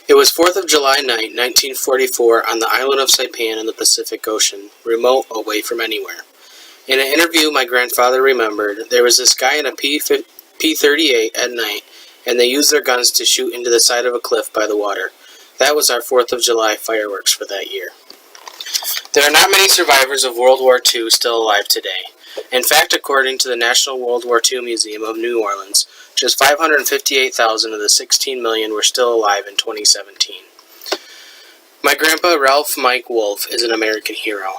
It was 4th of July night, 1944, on the island of Saipan in the Pacific Ocean, remote, away from anywhere. In an interview my grandfather remembered, there was this guy in a P-38 at night, and they used their guns to shoot into the side of a cliff by the water. That was our 4th of July fireworks for that year. There are not many survivors of World War II still alive today. In fact, according to the National World War II Museum of New Orleans, just 558,000 of the 16 million were still alive in 2017. My grandpa, Ralph Mike Wolf, is an American hero.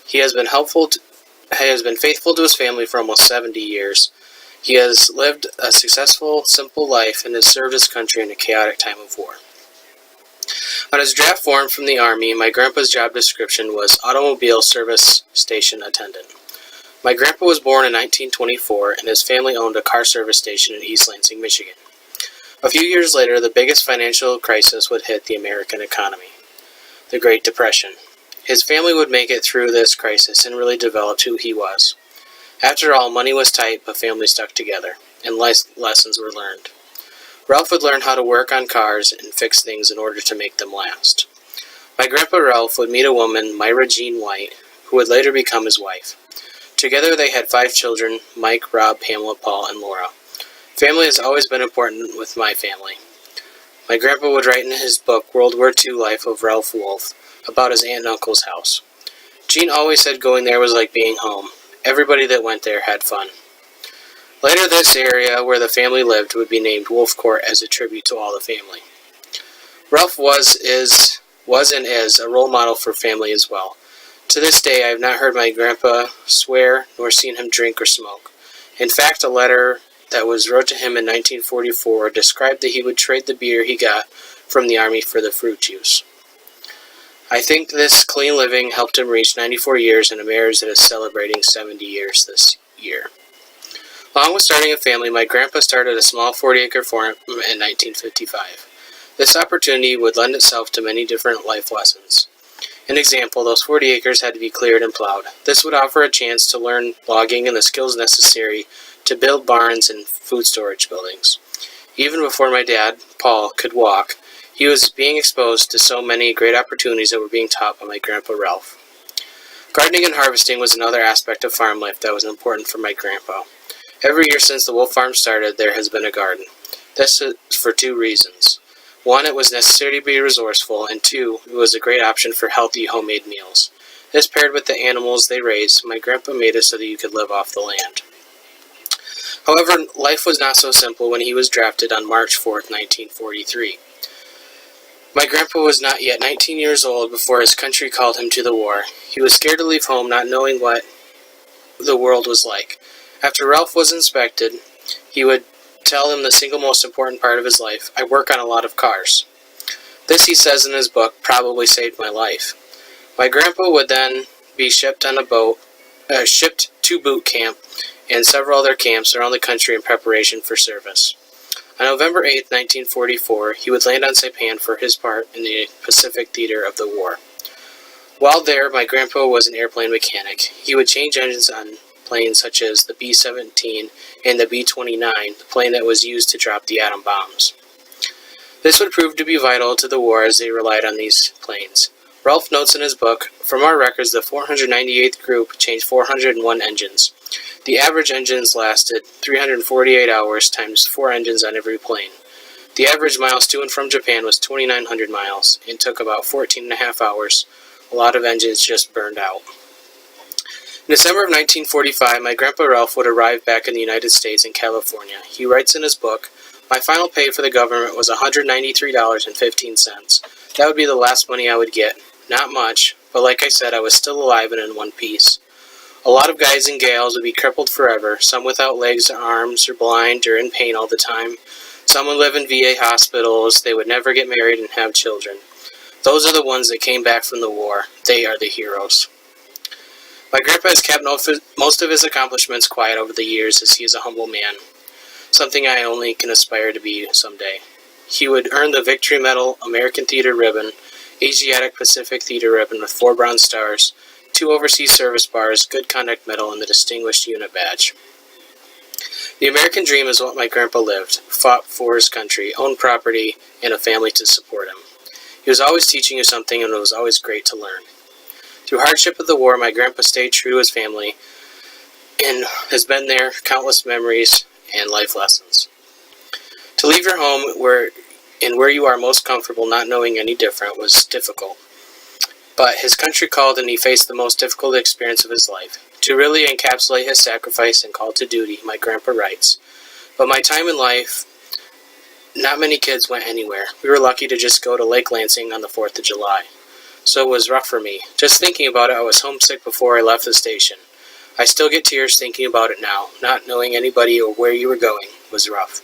He has been faithful to his family for almost 70 years. He has lived a successful, simple life and has served his country in a chaotic time of war. On his draft form from the Army, my grandpa's job description was automobile service station attendant. My grandpa was born in 1924, and his family owned a car service station in East Lansing, Michigan. A few years later, the biggest financial crisis would hit the American economy, the Great Depression. His family would make it through this crisis and really developed who he was. After all, money was tight, but families stuck together, and lessons were learned. Ralph would learn how to work on cars and fix things in order to make them last. My grandpa Ralph would meet a woman, Myra Jean White, who would later become his wife. Together they had 5 children, Mike, Rob, Pamela, Paul, and Laura. Family has always been important with my family. My grandpa would write in his book, World War II Life of Ralph Wolf, about his aunt and uncle's house. Jean always said going there was like being home. Everybody that went there had fun. Later, this area where the family lived would be named Wolf Court as a tribute to all the family. Ralph was and is a role model for family as well. To this day, I have not heard my grandpa swear nor seen him drink or smoke. In fact, a letter that was wrote to him in 1944 described that he would trade the beer he got from the Army for the fruit juice. I think this clean living helped him reach 94 years in a marriage that is celebrating 70 years this year. Along with starting a family, my grandpa started a small 40-acre farm in 1955. This opportunity would lend itself to many different life lessons. An example, those 40 acres had to be cleared and plowed. This would offer a chance to learn logging and the skills necessary to build barns and food storage buildings. Even before my dad, Paul, could walk, he was being exposed to so many great opportunities that were being taught by my grandpa Ralph. Gardening and harvesting was another aspect of farm life that was important for my grandpa. Every year since the Wolf Farm started, there has been a garden. This is for 2 reasons. 1, it was necessary to be resourceful, and 2, it was a great option for healthy homemade meals. This paired with the animals they raised, my grandpa made it so that you could live off the land. However, life was not so simple when he was drafted on March 4th, 1943. My grandpa was not yet 19 years old before his country called him to the war. He was scared to leave home, not knowing what the world was like. After Ralph was inspected, he would tell him the single most important part of his life: I work on a lot of cars. This, he says in his book, probably saved my life. My grandpa would then be shipped to boot camp and several other camps around the country in preparation for service. On November 8, 1944, he would land on Saipan for his part in the Pacific theater of the war. While there, my grandpa was an airplane mechanic. He would change engines on planes such as the B-17 and the B-29, the plane that was used to drop the atom bombs. This would prove to be vital to the war as they relied on these planes. Ralph notes in his book, from our records, the 498th Group changed 401 engines. The average engines lasted 348 hours times 4 engines on every plane. The average miles to and from Japan was 2,900 miles and took about 14 and a half hours. A lot of engines just burned out. In December of 1945, my grandpa Ralph would arrive back in the United States in California. He writes in his book, my final pay for the government was $193.15. That would be the last money I would get. Not much, but like I said, I was still alive and in one piece. A lot of guys and gals would be crippled forever, some without legs or arms, or blind, or in pain all the time. Some would live in VA hospitals. They would never get married and have children. Those are the ones that came back from the war. They are the heroes. My grandpa has kept most of his accomplishments quiet over the years, as he is a humble man, something I only can aspire to be someday. He would earn the Victory Medal, American Theater Ribbon, Asiatic Pacific Theater Ribbon with 4 bronze stars, 2 Overseas Service Bars, Good Conduct Medal, and the Distinguished Unit Badge. The American dream is what my grandpa lived, fought for his country, owned property, and a family to support him. He was always teaching you something, and it was always great to learn. Through hardship of the war, my grandpa stayed true to his family and has been there, countless memories and life lessons. To leave your home where you are most comfortable, not knowing any different, was difficult. But his country called, and he faced the most difficult experience of his life. To really encapsulate his sacrifice and call to duty, my grandpa writes, "But my time in life, not many kids went anywhere. We were lucky to just go to Lake Lansing on the 4th of July. So it was rough for me. Just thinking about it, I was homesick before I left the station. I still get tears thinking about it now. Not knowing anybody or where you were going was rough."